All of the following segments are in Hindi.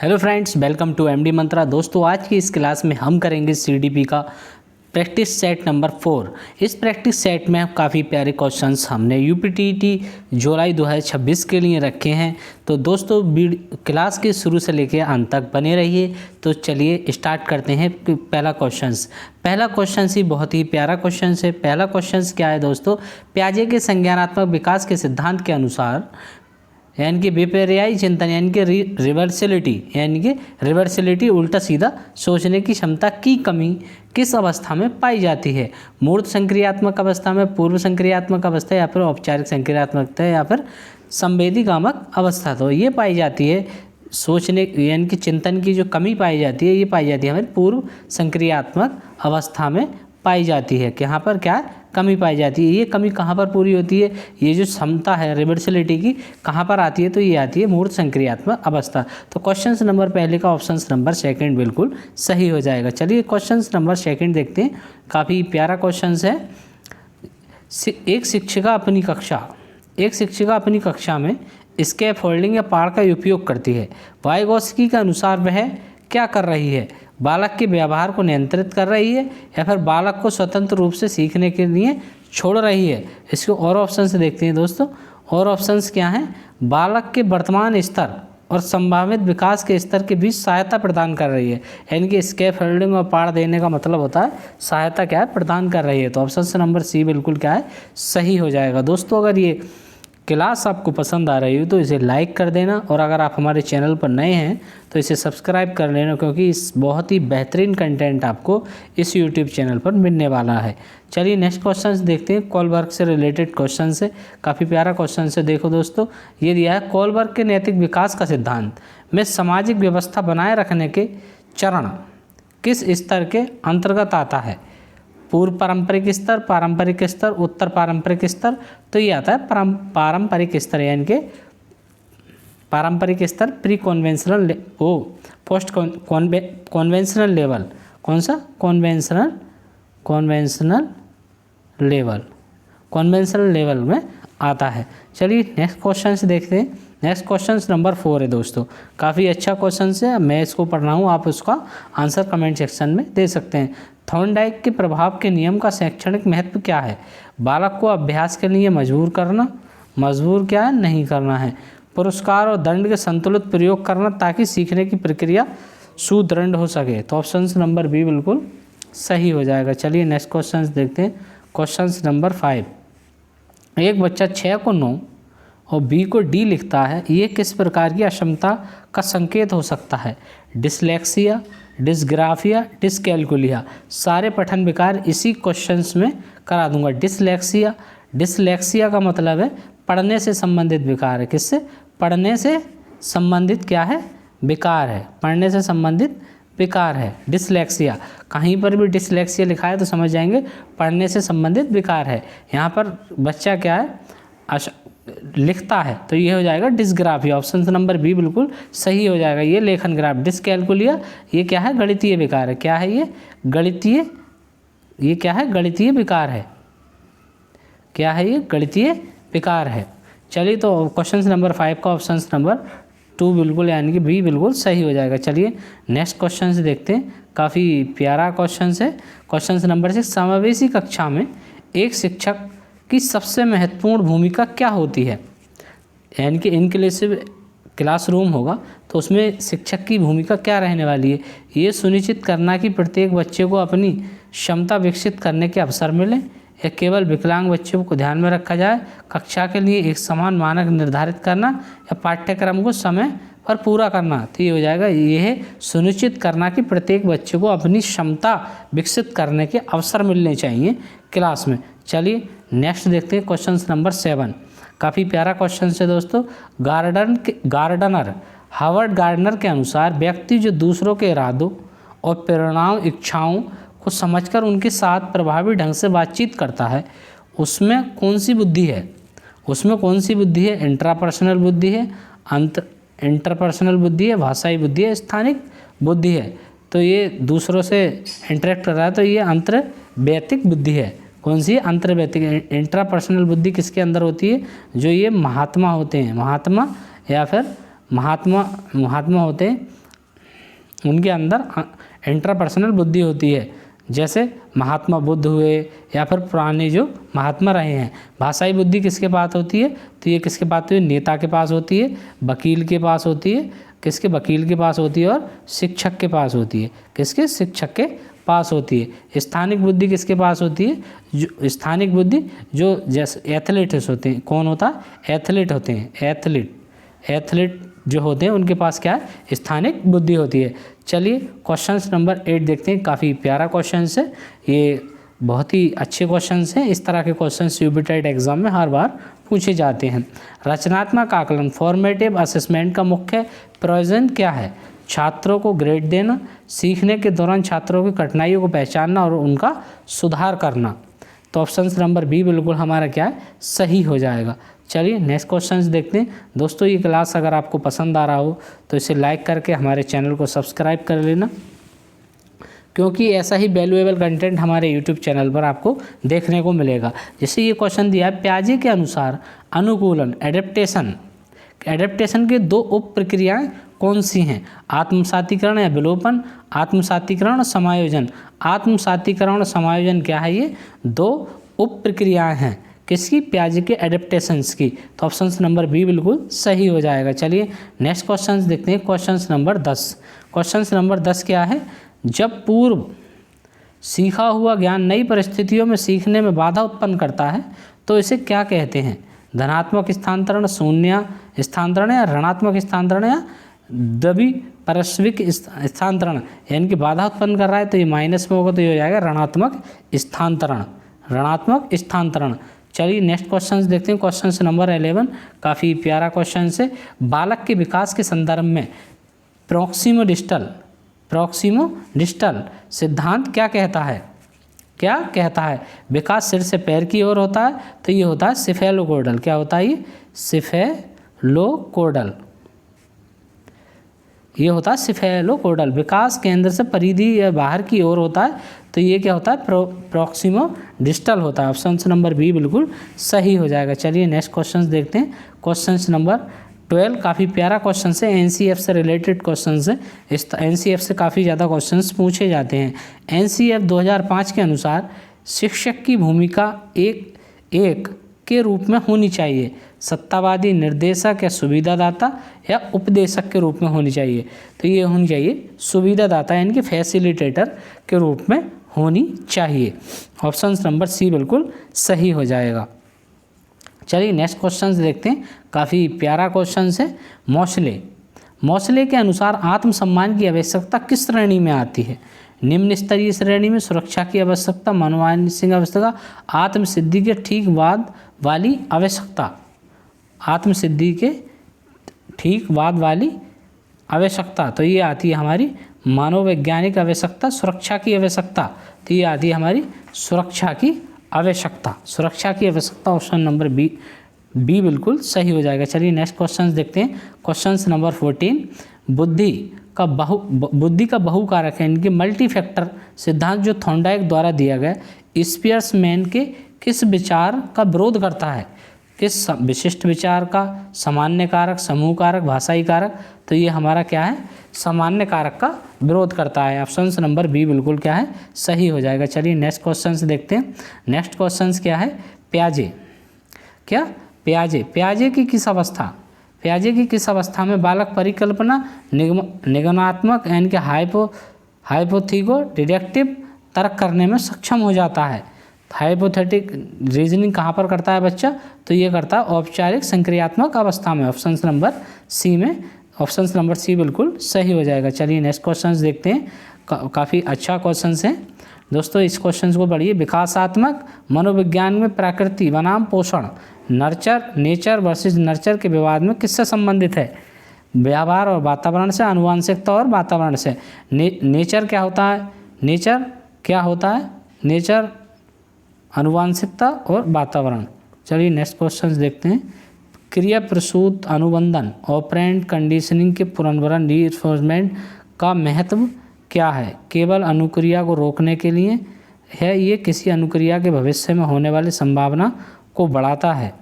Hello friends, welcome to MD Mantra. दोस्तों, आज की इस क्लास में हम करेंगे सीडीपी का प्रैक्टिस सेट नंबर 4। इस प्रैक्टिस सेट में काफ़ी प्यारे क्वेश्चंस हमने यूपीटीटी जुलाई 2026 के लिए रखे हैं। तो दोस्तों, क्लास के शुरू से लेकर अंत तक बने रहिए। तो चलिए स्टार्ट करते हैं। पहला क्वेश्चन ही बहुत ही प्यारा क्वेश्चन है। पहला क्वेश्चन क्या है दोस्तों? पियाजे के संज्ञानात्मक विकास के सिद्धांत के अनुसार यानी कि विपर्यायी चिंतन यानी कि रिवर्सिलिटी उल्टा सीधा सोचने की क्षमता की कमी किस अवस्था में पाई जाती है? मूर्त संक्रियात्मक अवस्था में, पूर्व संक्रियात्मक अवस्था, या फिर औपचारिक संक्रियात्मकता, या फिर संवेदीगामक अवस्था। तो ये पाई जाती है सोचने यानी कि चिंतन की जो कमी पाई जाती है, ये पाई जाती है हमारी पूर्व संक्रियात्मक अवस्था में पाई जाती है। यहाँ पर क्या कमी पाई जाती है? ये कमी कहाँ पर पूरी होती है? ये जो क्षमता है रिवर्सिलिटी की कहाँ पर आती है? तो ये आती है मूर्त संक्रियात्मक अवस्था। तो क्वेश्चन नंबर पहले का ऑप्शन नंबर सेकंड बिल्कुल सही हो जाएगा। चलिए क्वेश्चन नंबर सेकंड देखते हैं। काफ़ी प्यारा क्वेश्चन है। एक शिक्षिका अपनी कक्षा में स्कैफोल्डिंग या पाड़ का उपयोग करती है। वाइगोत्स्की के अनुसार वह क्या कर रही है? बालक के व्यवहार को नियंत्रित कर रही है, या फिर बालक को स्वतंत्र रूप से सीखने के लिए छोड़ रही है? इसको और ऑप्शन से देखते हैं दोस्तों। और ऑप्शंस क्या हैं? बालक के वर्तमान स्तर और संभावित विकास के स्तर के बीच सहायता प्रदान कर रही है। यानी कि स्कैफोल्डिंग और पाड़ देने का मतलब होता है सहायता क्या है? प्रदान कर रही है। तो ऑप्शन नंबर सी बिल्कुल क्या है? सही हो जाएगा। दोस्तों, अगर ये क्लास आपको पसंद आ रही हो तो इसे लाइक कर देना, और अगर आप हमारे चैनल पर नए हैं तो इसे सब्सक्राइब कर लेना, क्योंकि इस बहुत ही बेहतरीन कंटेंट आपको इस यूट्यूब चैनल पर मिलने वाला है। चलिए नेक्स्ट क्वेश्चन देखते हैं। कोलबर्ग से रिलेटेड क्वेश्चन है। काफ़ी प्यारा क्वेश्चन है। देखो दोस्तों, ये दिया है कोलबर्ग के नैतिक विकास का सिद्धांत में सामाजिक व्यवस्था बनाए रखने के चरण किस स्तर के अंतर्गत आता है? पूर्व पारंपरिक स्तर, पारंपरिक स्तर, उत्तर पारंपरिक स्तर। तो ये आता है पारंपरिक स्तर, यानी कि पारंपरिक स्तर, pre conventional post conventional level. कौन सा? कॉन्वेंशनल लेवल में आता है। चलिए नेक्स्ट क्वेश्चन से देखते हैं। नेक्स्ट क्वेश्चन नंबर 4 है दोस्तों। काफ़ी अच्छा क्वेश्चन है। मैं इसको पढ़ रहा हूँ, आप उसका आंसर कमेंट सेक्शन में दे सकते हैं। थॉर्नडाइक के प्रभाव के नियम का शैक्षणिक महत्व क्या है? बालक को अभ्यास के लिए मजबूर क्या है? नहीं करना है। पुरस्कार और दंड के संतुलित प्रयोग करना ताकि सीखने की प्रक्रिया सुदृढ़ हो सके। तो ऑप्शन नंबर बी बिल्कुल सही हो जाएगा। चलिए नेक्स्ट क्वेश्चन देखते हैं। Question number 5। एक बच्चा 6 को 9 और बी को डी लिखता है। ये किस प्रकार की अक्षमता का संकेत हो सकता है? Dyslexia, dysgraphia, dyscalculia. सारे पठन विकार इसी क्वेश्चंस में करा दूंगा। डिसलेक्सिया का मतलब है पढ़ने से संबंधित विकार है। किससे? पढ़ने से संबंधित क्या है? विकार है। पढ़ने से संबंधित विकार है डिसलेक्सिया। कहीं पर भी डिसलेक्सिया लिखा है तो समझ जाएंगे पढ़ने से संबंधित विकार है। यहाँ पर बच्चा क्या है? लिखता है, तो ये हो जाएगा डिस्ग्राफिया। ऑप्शन नंबर बी बिल्कुल सही हो जाएगा। ये लेखन ग्राफ। डिसकैलकुलिया ये क्या है? गणितीय विकार है। क्या है ये? ये क्या है? गणितीय विकार है। क्या है ये? गणितीय विकार है। चलिए तो क्वेश्चन नंबर 5 का ऑप्शन नंबर 2 बिल्कुल यानी कि बी बिल्कुल सही हो जाएगा। चलिए नेक्स्ट क्वेश्चन से देखते हैं। काफ़ी प्यारा क्वेश्चन है। Question number 6। समावेशी कक्षा में एक शिक्षक की सबसे महत्वपूर्ण भूमिका क्या होती है? यानी कि इनक्लूसिव क्लासरूम होगा तो उसमें शिक्षक की भूमिका क्या रहने वाली है? ये सुनिश्चित करना कि प्रत्येक बच्चे को अपनी क्षमता विकसित करने के अवसर मिले, या केवल विकलांग बच्चों को ध्यान में रखा जाए, कक्षा के लिए एक समान मानक निर्धारित करना, या पाठ्यक्रम को समय पर पूरा करना। तो ये हो जाएगा, ये है सुनिश्चित करना कि प्रत्येक बच्चे को अपनी क्षमता विकसित करने के अवसर मिलने चाहिए क्लास में। चलिए नेक्स्ट देखते हैं क्वेश्चन नंबर 7। काफ़ी प्यारा क्वेश्चन है दोस्तों। हावर्ड गार्डनर के अनुसार व्यक्ति जो दूसरों के इरादों और प्रेरणाओं, इच्छाओं को समझकर उनके साथ प्रभावी ढंग से बातचीत करता है, उसमें कौन सी बुद्धि है? इंट्रापर्सनल बुद्धि है, इंटरपर्सनल बुद्धि है, भाषाई बुद्धि है, स्थानिक बुद्धि है। तो ये दूसरों से इंटरेक्ट कर रहा है, तो ये अंतर्वैयक्तिक बुद्धि है। कौन सी? अंतर्वैयक्तिक। इंट्रापर्सनल बुद्धि किसके अंदर होती है? जो ये महात्मा होते हैं, महात्मा होते हैं, उनके अंदर इंटरपर्सनल बुद्धि होती है, जैसे महात्मा बुद्ध हुए या फिर पुराने जो महात्मा रहे हैं। भाषाई बुद्धि किसके पास होती है, तो ये किसके पास होती है, नेता के पास होती है, वकील के पास होती है, किसके, वकील के पास होती है, और शिक्षक के पास होती है, किसके, शिक्षक के पास होती है। स्थानिक बुद्धि किसके पास होती है, जो स्थानिक बुद्धि जो जैसे एथलीट्स होते हैं, कौन होता है, एथलीट होते हैं, एथलीट जो होते हैं उनके पास क्या है, स्थानिक बुद्धि होती है। चलिए क्वेश्चन नंबर 8 देखते हैं, काफ़ी प्यारा क्वेश्चन है, ये बहुत ही अच्छे क्वेश्चन हैं। इस तरह के क्वेश्चन यूपीटेट एग्जाम में हर बार पूछे जाते हैं। रचनात्मक आकलन फॉर्मेटिव असेसमेंट का मुख्य प्रयोजन क्या है, छात्रों को ग्रेड देना, सीखने के दौरान छात्रों की कठिनाइयों को पहचानना और उनका सुधार करना। तो ऑप्शन नंबर बी बिल्कुल हमारा क्या है, सही हो जाएगा। चलिए नेक्स्ट क्वेश्चन देखते हैं। दोस्तों ये क्लास अगर आपको पसंद आ रहा हो तो इसे लाइक करके हमारे चैनल को सब्सक्राइब कर लेना, क्योंकि ऐसा ही वैल्यूएबल कंटेंट हमारे यूट्यूब चैनल पर आपको देखने को मिलेगा। जैसे ये क्वेश्चन दिया है, प्याजे के अनुसार अनुकूलन एडेप्टेशन के 2 उप प्रक्रियाएँ कौन सी हैं, आत्मसातीकरण या विलोपन, आत्मसातीकरण और समायोजन। आत्मसातीकरण और समायोजन क्या है, ये 2 उप प्रक्रियाएँ हैं किसकी, प्याजे के एडेप्टेशंस की। तो ऑप्शन नंबर बी बिल्कुल सही हो जाएगा। चलिए नेक्स्ट क्वेश्चन देखते हैं, क्वेश्चन नंबर 10। क्वेश्चन नंबर 10 क्या है, जब पूर्व सीखा हुआ ज्ञान नई परिस्थितियों में सीखने में बाधा उत्पन्न करता है तो इसे क्या कहते हैं, धनात्मक स्थानांतरण, शून्य स्थानांतरण या ऋणात्मक स्थानांतरण या द्वि पार्श्विक स्थानांतरण। यानी कि बाधा उत्पन्न कर रहा है तो ये माइनस में होगा, तो ये हो जाएगा ऋणात्मक स्थानांतरण। चलिए नेक्स्ट क्वेश्चन देखते हैं, क्वेश्चन नंबर 11। काफ़ी प्यारा क्वेश्चन है। बालक के विकास के संदर्भ में प्रॉक्सिमो डिस्टल सिद्धांत क्या कहता है, विकास सिर से पैर की ओर होता है, तो ये होता है सिफेलोकोडल। क्या होता है ये, सिफेलोकोडल। ये होता है सिफेलोकोडल। विकास केंद्र से परिधि या बाहर की ओर होता है, तो ये क्या होता है, प्रॉक्सिमो डिस्टल होता है। ऑप्शन नंबर बी बिल्कुल सही हो जाएगा। चलिए नेक्स्ट क्वेश्चन देखते हैं, क्वेश्चन नंबर 12। काफ़ी प्यारा क्वेश्चन है, एनसीएफ से रिलेटेड क्वेश्चन है। इस एनसीएफ से काफ़ी ज़्यादा क्वेश्चन पूछे जाते हैं। एनसीएफ 2005 के अनुसार शिक्षक की भूमिका एक के रूप में होनी चाहिए, सत्तावादी, निर्देशक या सुविधादाता या उपदेशक के रूप में होनी चाहिए। तो ये होनी चाहिए सुविधादाता, यानी कि फैसिलिटेटर के रूप में होनी चाहिए। ऑप्शन नंबर सी बिल्कुल सही हो जाएगा। चलिए नेक्स्ट क्वेश्चन देखते हैं, काफ़ी प्यारा क्वेश्चन है। मौसले के अनुसार आत्मसम्मान की आवश्यकता किस श्रेणी में आती है, निम्न स्तरीय श्रेणी में, सुरक्षा की आवश्यकता, मनोवांछित आवश्यकता, आत्मसिद्धि के ठीक बाद वाली आवश्यकता, आत्मसिद्धि के ठीक बाद वाली आवश्यकता। तो ये आती है हमारी मनोवैज्ञानिक आवश्यकता, सुरक्षा की आवश्यकता। तो ये आती है हमारी सुरक्षा की आवश्यकता। ऑप्शन नंबर बी बिल्कुल सही हो जाएगा। चलिए नेक्स्ट क्वेश्चन देखते हैं, क्वेश्चन नंबर 14। बुद्धि का बहुकारक है, इनके मल्टी फैक्टर सिद्धांत जो थॉर्नडाइक द्वारा दिया गया, स्पियर्समैन के किस विचार का विरोध करता है, किस विशिष्ट विचार का, सामान्य कारक, समूह कारक, भाषाई कारक। तो ये हमारा क्या है, सामान्य कारक का विरोध करता है। ऑप्शन नंबर बी बिल्कुल क्या है, सही हो जाएगा। चलिए नेक्स्ट क्वेश्चन देखते हैं। नेक्स्ट क्वेश्चन क्या है, प्याजे की किस अवस्था में बालक परिकल्पना, निगमनात्मक यानी कि हाइपोथेटिको डिडक्टिव तर्क करने में सक्षम हो जाता है। हाइपोथेटिक रीजनिंग कहाँ पर करता है बच्चा, तो ये करता है औपचारिक संक्रियात्मक अवस्था में। ऑप्शन नंबर सी बिल्कुल सही हो जाएगा। चलिए नेक्स्ट क्वेश्चन देखते हैं, काफ़ी अच्छा क्वेश्चन है दोस्तों, इस क्वेश्चन को पढ़िए। विकासात्मक मनोविज्ञान में प्रकृति बनाम पोषण, नेचर वर्सेस नर्चर के विवाद में किससे संबंधित है, व्यवहार और वातावरण से, आनुवंशिकता और वातावरण से। नेचर क्या होता है, नेचर आनुवंशिकता और वातावरण। चलिए नेक्स्ट क्वेश्चन देखते हैं। क्रिया प्रसूत अनुबंधन, ऑपरेंट कंडीशनिंग के पुनर्वरण, रीइंफोर्समेंट का महत्व क्या है, केवल अनुक्रिया को रोकने के लिए है, ये किसी अनुक्रिया के भविष्य में होने वाली संभावना को बढ़ाता है,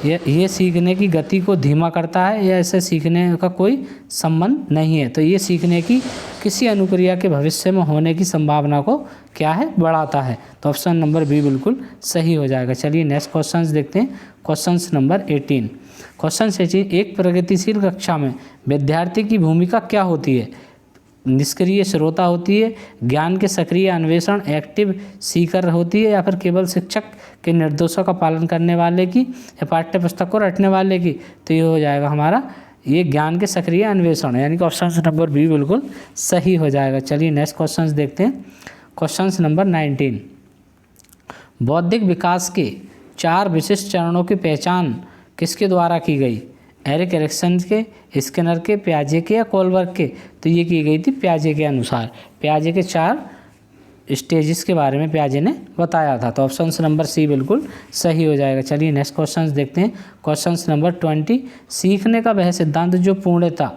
ये सीखने की गति को धीमा करता है, या इसे सीखने का कोई संबंध नहीं है। तो ये सीखने की किसी अनुक्रिया के भविष्य में होने की संभावना को क्या है, बढ़ाता है। तो ऑप्शन नंबर बी बिल्कुल सही हो जाएगा। चलिए नेक्स्ट क्वेश्चन देखते हैं, क्वेश्चन नंबर 18। क्वेश्चन 18, एक प्रगतिशील कक्षा में विद्यार्थी की भूमिका क्या होती है? निष्क्रिय श्रोता होती है, ज्ञान के सक्रिय अन्वेषण एक्टिव सीकर होती है, या फिर केवल शिक्षक के निर्देशों का पालन करने वाले की, या पाठ्य पुस्तक को रटने वाले की? तो ये हो जाएगा हमारा ये ज्ञान के सक्रिय अन्वेषण, यानी कि ऑप्शन नंबर बी बिल्कुल सही हो जाएगा। चलिए नेक्स्ट क्वेश्चन देखते हैं, क्वेश्चन नंबर 19। बौद्धिक विकास के 4 विशिष्ट चरणों की पहचान किसके द्वारा की गई? एरिक एरिक्सन के, स्किनर के, पियाजे के या कोलबर्ग के? तो ये की गई थी पियाजे के अनुसार। पियाजे के 4 स्टेजेस के बारे में पियाजे ने बताया था। तो ऑप्शन नंबर सी बिल्कुल सही हो जाएगा। चलिए नेक्स्ट क्वेश्चन देखते हैं, क्वेश्चन नंबर 20। सीखने का वह सिद्धांत जो पूर्णतः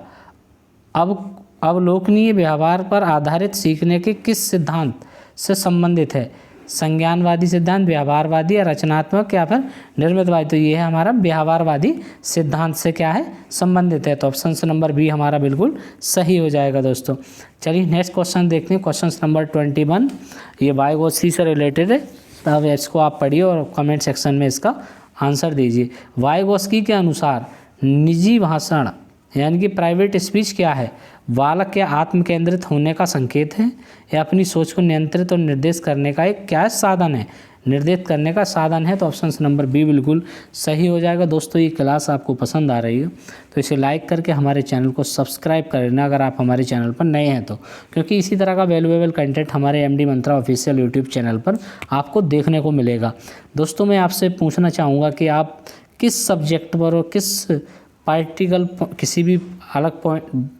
अवलोकनीय व्यवहार पर आधारित सीखने के किस सिद्धांत से संबंधित है? संज्ञानवादी सिद्धांत, व्यवहारवादी या रचनात्मक या फिर निर्मितवादी? तो ये है हमारा व्यवहारवादी सिद्धांत से क्या है, संबंधित है। तो ऑप्शन नंबर बी हमारा बिल्कुल सही हो जाएगा दोस्तों। चलिए नेक्स्ट क्वेश्चन देखते हैं, क्वेश्चन नंबर 21। ये वाइगोत्स्की से रिलेटेड है, तब इसको आप पढ़िए और कमेंट सेक्शन में इसका आंसर दीजिए। वाइगोत्स्की के अनुसार निजी भाषण यानी कि प्राइवेट स्पीच क्या है? बालक के आत्म केंद्रित होने का संकेत है, या अपनी सोच को नियंत्रित और निर्देश करने का एक क्या साधन है? निर्देशित करने का साधन है। तो ऑप्शन नंबर बी बिल्कुल सही हो जाएगा। दोस्तों ये क्लास आपको पसंद आ रही है तो इसे लाइक करके हमारे चैनल को सब्सक्राइब कर लेना अगर आप हमारे चैनल पर नए हैं तो, क्योंकि इसी तरह का वैल्यूएबल कंटेंट हमारे एमडी मंत्रा ऑफिशियल यूट्यूब चैनल पर आपको देखने को मिलेगा। दोस्तों मैं आपसे पूछना चाहूँगा कि आप किस सब्जेक्ट पर और किस पार्टिकल किसी भी अलग पॉइंट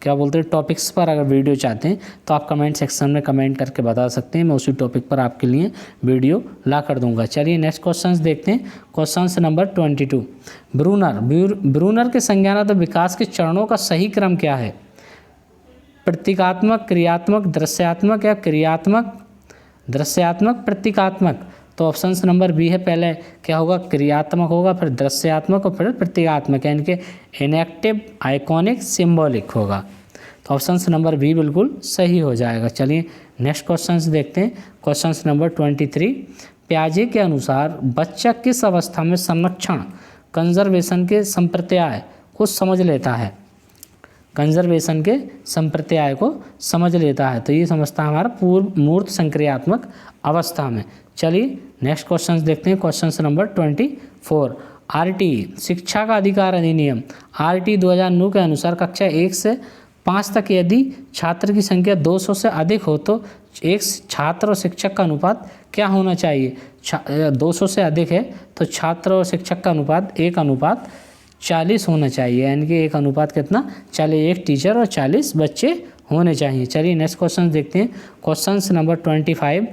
क्या बोलते हैं टॉपिक्स पर अगर वीडियो चाहते हैं तो आप कमेंट सेक्शन में कमेंट करके बता सकते हैं, मैं उसी टॉपिक पर आपके लिए वीडियो ला कर दूंगा। चलिए नेक्स्ट क्वेश्चंस देखते हैं, क्वेश्चंस नंबर 22। ब्रूनर के संज्ञानात्मक विकास के चरणों का सही क्रम क्या है? प्रतीकात्मक, क्रियात्मक, दृश्यात्मक या क्रियात्मक, दृश्यात्मक, प्रतीकात्मक? तो ऑप्शन नंबर बी है, पहले क्या होगा, क्रियात्मक होगा, फिर दृश्यात्मक और फिर प्रतीकात्मक, यानी कि इनएक्टिव, आइकॉनिक, सिंबॉलिक होगा। तो ऑप्शन नंबर बी बिल्कुल सही हो जाएगा। चलिए नेक्स्ट क्वेश्चन देखते हैं, क्वेश्चन नंबर 23। पियाजे के अनुसार बच्चा किस अवस्था में संरक्षण कंजर्वेशन के संप्रत्याय को समझ लेता है? कंजर्वेशन के संप्रत्याय को समझ लेता है, तो ये समझता है हमारा पूर्व मूर्त संक्रियात्मक अवस्था में। चलिए नेक्स्ट क्वेश्चन देखते हैं, क्वेश्चन नंबर 24। आरटी शिक्षा का अधिकार अधिनियम आरटी 2009 के अनुसार कक्षा 1 से 5 तक यदि छात्र की संख्या 200 से अधिक हो तो एक छात्र और शिक्षक का अनुपात क्या होना चाहिए? 200 से अधिक है तो छात्र और शिक्षक का अनुपात 1:40 होना चाहिए, यानी कि 1 अनुपात कितना, 41 टीचर और 40 बच्चे होने चाहिए। चलिए नेक्स्ट क्वेश्चन देखते हैं, क्वेश्चन नंबर 25।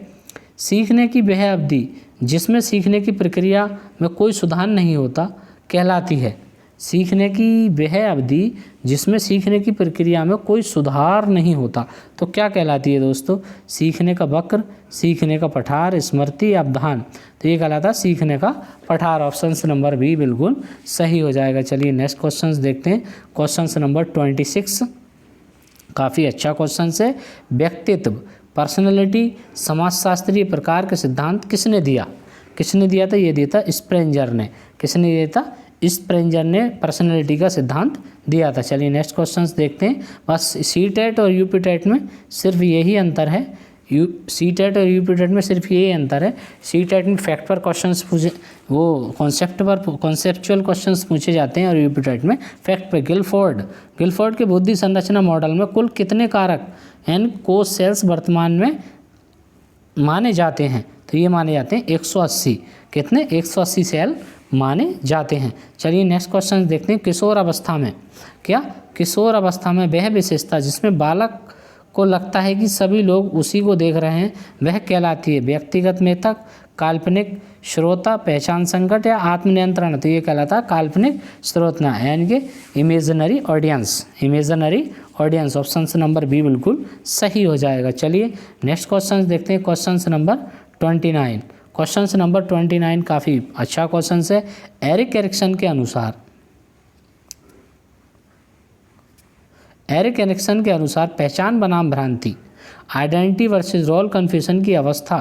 सीखने की वह अवधि जिसमें सीखने की प्रक्रिया में कोई सुधार नहीं होता कहलाती है? सीखने की वह अवधि जिसमें सीखने की प्रक्रिया में कोई सुधार नहीं होता तो क्या कहलाती है दोस्तों? सीखने का वक्र, सीखने का पठार, स्मृति, अवधान? तो ये कहलाता है सीखने का पठार। ऑप्शन नंबर बी बिल्कुल सही हो जाएगा। चलिए नेक्स्ट क्वेश्चन देखते हैं, क्वेश्चन नंबर 26। काफ़ी अच्छा क्वेश्चन है। व्यक्तित्व, पर्सनैलिटी, समाजशास्त्रीय प्रकार के सिद्धांत किसने दिया? किसने दिया था? ये दिया था स्प्रेंजर ने। किसने दिया था? स्प्रेंजर ने पर्सनैलिटी का सिद्धांत दिया था। चलिए नेक्स्ट क्वेश्चंस देखते हैं। बस सीटेट और यूपीटेट में सिर्फ यही अंतर है, सीटेट और यूपीटेट में सिर्फ यही अंतर है। सीटेट में फैक्ट पर क्वेश्चंस पूछे, वो कॉन्सेप्ट पर कॉन्सेप्चुअल क्वेश्चंस पूछे जाते हैं, और यूपीटेट में फैक्ट पर। गिलफोर्ड के बुद्धि संरचना मॉडल में कुल कितने कारक एंड को सेल्स वर्तमान में माने जाते हैं? तो ये माने जाते हैं 180। कितने? 180 सेल माने जाते हैं। चलिए नेक्स्ट क्वेश्चन देखते हैं। किशोर अवस्था में क्या? किशोर अवस्था में वह विशेषता जिसमें बालक को लगता है कि सभी लोग उसी को देख रहे हैं वह कहलाती है? व्यक्तिगत मेधक, काल्पनिक श्रोता, पहचान संकट या आत्मनियंत्रण? तो ये कहलाता है काल्पनिक श्रोतना, यानी कि imaginary audience. Imaginary audience option number B बिल्कुल सही हो जाएगा। चलिए नेक्स्ट क्वेश्चन देखते हैं, क्वेश्चन नंबर 29। क्वेश्चन नंबर 29 काफ़ी अच्छा क्वेश्चन है। एरिक एरिक्सन के अनुसार एरिक एरिक्सन के अनुसार पहचान बनाम भ्रांति, आइडेंटिटी वर्सेस रोल कन्फ्यूजन की अवस्था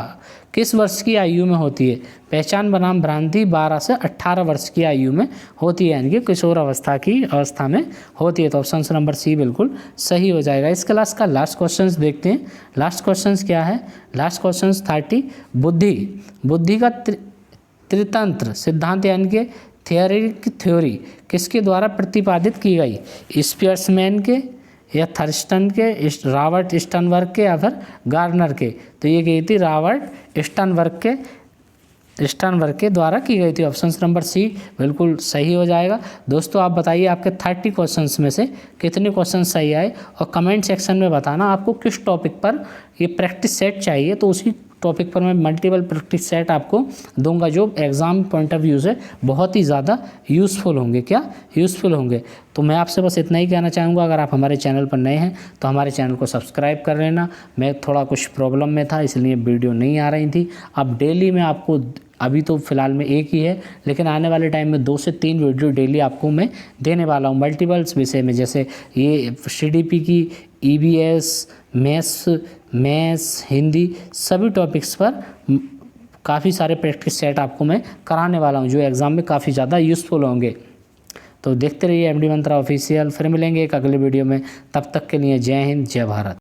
किस वर्ष की आयु में होती है? पहचान बनाम भ्रांति 12 से 18 वर्ष की आयु में होती है, यानी कि किशोर अवस्था में होती है। तो ऑप्शन नंबर सी बिल्कुल सही हो जाएगा। इस क्लास का लास्ट क्वेश्चंस देखते हैं। लास्ट क्वेश्चंस क्या है? लास्ट क्वेश्चंस 30, बुद्धि का त्रितंत्र सिद्धांत यानी कि थ्योरी किसके द्वारा प्रतिपादित की गई? स्पियर्समैन के या थर्स्टन के, रॉबर्ट स्टर्नबर्ग के या फिर गार्डनर के? तो ये की थी रॉबर्ट स्टर्नबर्ग के द्वारा की गई थी। ऑप्शन नंबर सी बिल्कुल सही हो जाएगा। दोस्तों आप बताइए आपके 30 क्वेश्चंस में से कितने क्वेश्चन सही आए, और कमेंट सेक्शन में बताना आपको किस टॉपिक पर ये प्रैक्टिस सेट चाहिए। तो उसी टॉपिक पर मैं मल्टीपल प्रैक्टिस सेट आपको दूंगा जो एग्ज़ाम पॉइंट ऑफ व्यू से बहुत ही ज़्यादा यूज़फुल होंगे। क्या यूज़फुल होंगे? तो मैं आपसे बस इतना ही कहना चाहूँगा, अगर आप हमारे चैनल पर नए हैं तो हमारे चैनल को सब्सक्राइब कर लेना। मैं थोड़ा कुछ प्रॉब्लम में था इसलिए वीडियो नहीं आ रही थी। अब डेली मैं आपको, अभी तो फ़िलहाल में एक ही है, लेकिन आने वाले टाइम में 2 से 3 वीडियो डेली आपको मैं देने वाला हूँ मल्टीपल्स विषय में, जैसे ये CDP की, EVS, मैथ्स, हिंदी, सभी टॉपिक्स पर काफ़ी सारे प्रैक्टिस सेट आपको मैं कराने वाला हूँ जो एग्ज़ाम में काफ़ी ज़्यादा यूज़फुल होंगे। तो देखते रहिए MD मंत्रा ऑफिशियल। फिर मिलेंगे एक अगले वीडियो में, तब तक के लिए जय हिंद, जय भारत।